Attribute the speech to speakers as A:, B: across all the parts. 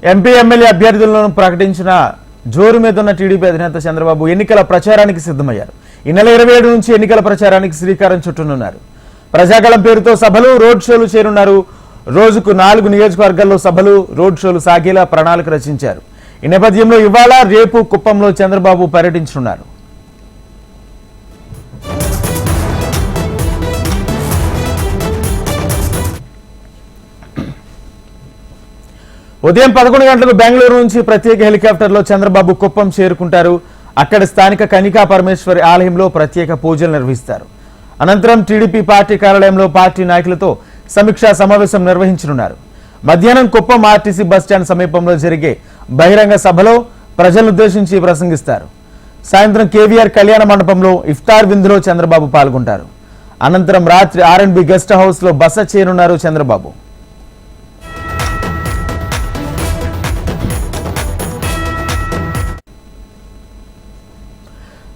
A: MP MLA అభ్యర్థులను ప్రకటించిన జోరు మీద ఉన్న టీడీపీ అధినేత చంద్రబాబు ఎన్నికల ప్రచారానికి సిద్ధమయ్యారు. ఈ నెల 27 నుంచి ఎన్నికల ప్రచారానికి శ్రీకారం చుట్టనున్నారు. ప్రజాగళం పేరుతో సభలు, రోడ్ షోలు చేరున్నారు. రోజుకు 4 నియోజకవర్గాల్లో సభలు, రోడ్ షోలు సాగేలా ప్రణాళిక రచించారు. ఈ నేపథ్యంలో ఇవాళ, రేపు కుప్పంలో చంద్రబాబు పర్యటించనున్నారు. ఉదయం 11 గంటలకు బెంగళూరు నుంచి ప్రత్యేక హెలికాప్టర్లో చంద్రబాబు కుప్పం చేరుకుంటారు. అక్కడ స్థానిక కనికా పరమేశ్వరి ఆలయంలో ప్రత్యేక పూజలు నిర్వహిస్తారు. అనంతరం టీడీపీ పార్టీ కార్యాలయంలో పార్టీ నాయకులతో సమీక్షా సమావేశం నిర్వహించనున్నారు. మధ్యాహ్నం కుప్పం ఆర్టీసీ బస్టాండ్ సమీపంలో జరిగే బహిరంగ సభలో ప్రజలనుద్దేశించి ప్రసంగిస్తారు. సాయంత్రం కేవీఆర్ కళ్యాణ మండపంలో ఇఫ్తార్ విందులో చంద్రబాబు పాల్గొంటారు. అనంతరం రాత్రి ఆర్ఎండ్బి గెస్ట్ హౌస్ లో బస చేయనున్నారు చంద్రబాబు.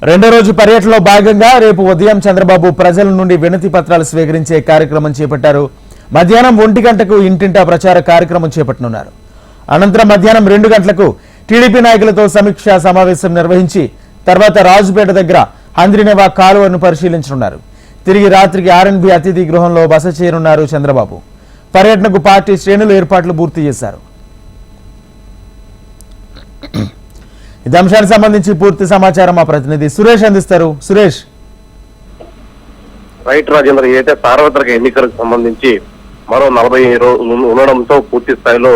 A: రెండో రోజు పర్యటనలో భాగంగా రేపు ఉదయం చంద్రబాబు ప్రజల నుండి వినతి పత్రాలు స్వీకరించే కార్యక్రమం చేపట్టారు. మధ్యాహ్నం 1 గంటకు ఇంటింటా ప్రచార కార్యక్రమం చేపట్టనున్నారు. అనంతరం మధ్యాహ్నం 2 గంటలకు టీడీపీ నాయకులతో సమీక్షా సమావేశం నిర్వహించి తర్వాత రాజుపేట దగ్గర హంద్రినేవా కాలువను పరిశీలించనున్నారు. తిరిగి రాత్రికి ఆర్ఎన్బి అతిథి గృహంలో బస చేయనున్నారు చంద్రబాబు. పర్యటనకు పార్టీ శ్రేణులు ఏర్పాట్లు పూర్తి చేశారు. ఇదే అంశానికి సంబంధించి పూర్తి సమాచారం మా ప్రతినిధి సురేష్ అందిస్తారు. సురేష్.
B: రైట్ రాజేంద్ర, ఏదైతే సార్వత్రిక ఎన్నికలకు సంబంధించి మరో 40 రోజులు ఉండడంతో పూర్తి స్థాయిలో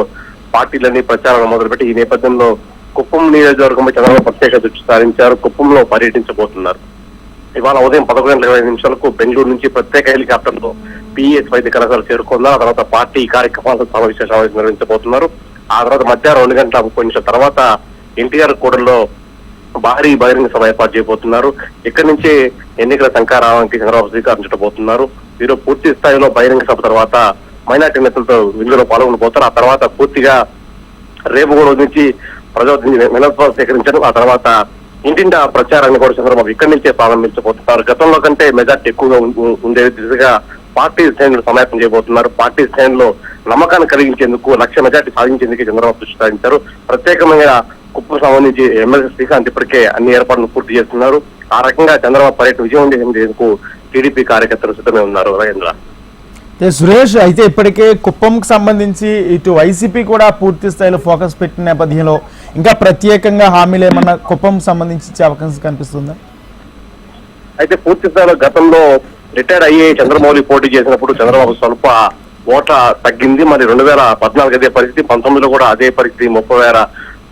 B: పార్టీలన్నీ ప్రచారం మొదలుపెట్టి ఈ నేపథ్యంలో కుప్పం నియోజకవర్గంపై చంద్రబాబు ప్రత్యేక దృష్టి సారించారు. కుప్పంలో పర్యటించబోతున్నారు. ఇవాళ ఉదయం 11:20 బెంగళూరు నుంచి ప్రత్యేక హెలికాప్టర్లో పిఎస్ వైద్య కళాశాల చేరుకున్నారు. ఆ తర్వాత పార్టీ కార్యక్రమాలు సమావేశం నిర్వహించబోతున్నారు. ఆ తర్వాత మధ్యాహ్నం 2 గంటల 30 నిమిషాల తర్వాత ఎన్టీఆర్ కూడల్లో భారీ బహిరంగ సభ ఏర్పాటు చేయబోతున్నారు. ఇక్కడి నుంచి ఎన్నికల శంఖారావానికి చంద్రబాబు శ్రీకారం వీరు పూర్తి స్థాయిలో బహిరంగ సభ తర్వాత మైనార్టీ నేతలతో విందులో పాల్గొనబోతారు. ఆ తర్వాత పూర్తిగా రేపు కూడా నుంచి ప్రజా వినోత్సవాలు సేకరించారు. ఆ తర్వాత ఇంటింటా ప్రచారాన్ని కూడా చంద్రబాబు ఇక్కడి నుంచే ప్రారంభించబోతున్నారు. గతంలో కంటే మెజార్టీ ఎక్కువగా ఉండే దిశగా పార్టీ శ్రేణులు సమాయత్తం చేయబోతున్నారు. పార్టీ శ్రేణులు నమ్మకాన్ని కలిగించేందుకు 1,00,000 మెజార్టీ సాధించేందుకు చంద్రబాబు దృష్టి సారించారు. ప్రత్యేకంగా కుప్పం సంబంధించి ఎమ్మెల్సీ శ్రీకాంత్ ఇప్పటికే అన్ని ఏర్పాట్లను పూర్తి చేస్తున్నారు. ఆ రకంగా చంద్రబాబు పర్యటన విజయవంతం చేసేందుకు టీడీపీ కార్యకర్తలు సిద్ధమే ఉన్నారు. రాజేంద్ర.
A: సురేష్, అయితే ఇప్పటికే కుప్పంకి సంబంధించి ఇటు వైసీపీ కూడా పూర్తి స్థాయిలో ఫోకస్ పెట్టిన నేపథ్యంలో ఇంకా ప్రత్యేకంగా హామీలు ఏమన్నా కుప్పం సంబంధించి అవకాశం కనిపిస్తుందా?
B: అయితే పూర్తి స్థాయిలో గతంలో రిటైర్డ్ అయ్యే చంద్రమౌళి పోటీ చేసినప్పుడు చంద్రబాబు స్వల్ప ఓట్ల తగ్గింది. మరి 2014 అదే పరిస్థితి, 19లో కూడా అదే పరిస్థితి. 30,000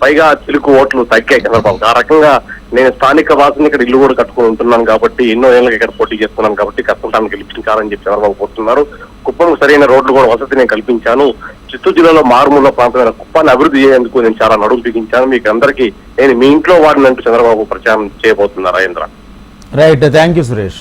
B: పైగా చిలుకు ఓట్లు తగ్గాయి చంద్రబాబు. ఆ రకంగా నేను స్థానిక వాసిని ఇక్కడ ఇల్లు కూడా కట్టుకుని ఉంటున్నాను కాబట్టి, ఎన్నో ఏళ్ళకి ఇక్కడ పోటీ చేస్తున్నాను కాబట్టి కష్టంటానికి గెలిపించాలని చెప్పి చంద్రబాబు కోరుతున్నారు. కుప్పం సరైన రోడ్లు కూడా వసతి నేను కల్పించాను. చిత్తూరు జిల్లాలో మారుమూల ప్రాంతమైన కుప్పాన్ని అభివృద్ధి చేసేందుకు నేను చాలా నడుము బిగించాను. మీకు అందరికీ నేను మీ ఇంట్లో వాడినంటూ చంద్రబాబు ప్రచారం చేయబోతున్నారు. Rajendra.
A: Right, thank you Suresh.